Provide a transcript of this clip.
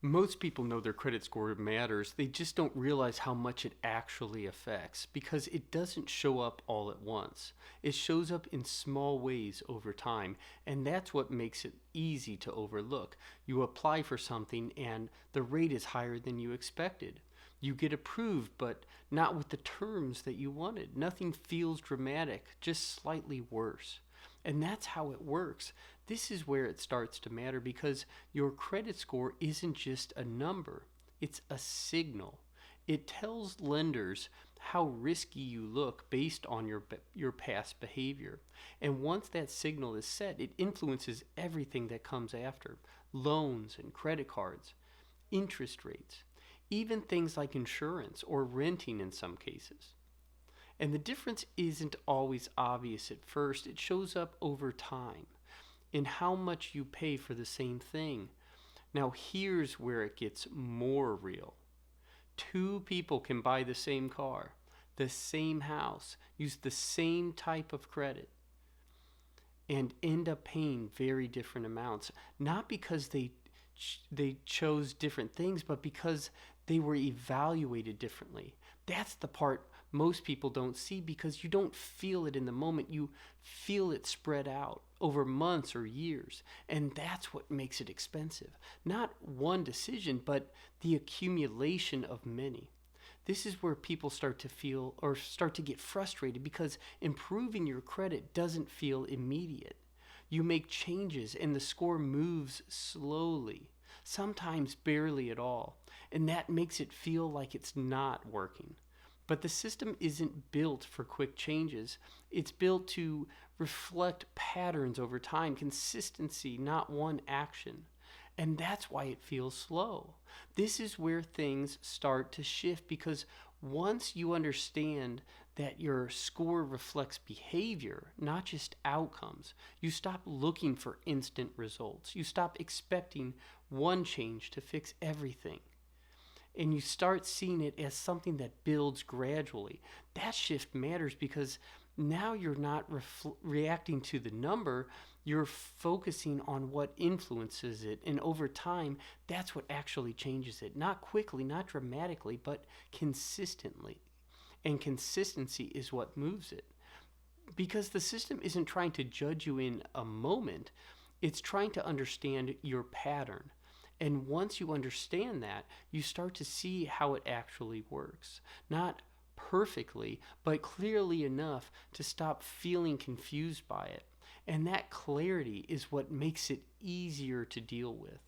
Most people know their credit score matters, they just don't realize how much it actually affects because it doesn't show up all at once. It shows up in small ways over time, and that's what makes it easy to overlook. You apply for something and the rate is higher than you expected. You get approved, but not with the terms that you wanted. Nothing feels dramatic, just slightly worse. And that's how it works. This is where it starts to matter because your credit score isn't just a number, it's a signal. It tells lenders how risky you look based on your past behavior. And once that signal is set, it influences everything that comes after: loans and credit cards, interest rates, even things like insurance or renting in some cases. And the difference isn't always obvious at first, it shows up over time in how much you pay for the same thing. Now, here's where it gets more real. Two people can buy the same car, the same house, use the same type of credit, and end up paying very different amounts, not because they chose different things, but because they were evaluated differently. That's the part most people don't see because you don't feel it in the moment. You feel it spread out over months or years. And that's what makes it expensive. Not one decision, but the accumulation of many. This is where people start to feel or start to get frustrated because improving your credit doesn't feel immediate. You make changes and the score moves slowly, sometimes barely at all, and that makes it feel like it's not working. But the system isn't built for quick changes. It's built to reflect patterns over time, consistency, not one action. And that's why it feels slow. This is where things start to shift because once you understand that your score reflects behavior, not just outcomes, you stop looking for instant results. You stop expecting one change to fix everything. And you start seeing it as something that builds gradually. That shift matters because now you're not reacting to the number, you're focusing on what influences it. And over time, that's what actually changes it. Not quickly, not dramatically, but consistently. And consistency is what moves it. Because the system isn't trying to judge you in a moment, it's trying to understand your pattern. And once you understand that, you start to see how it actually works. Not perfectly, but clearly enough to stop feeling confused by it. And that clarity is what makes it easier to deal with.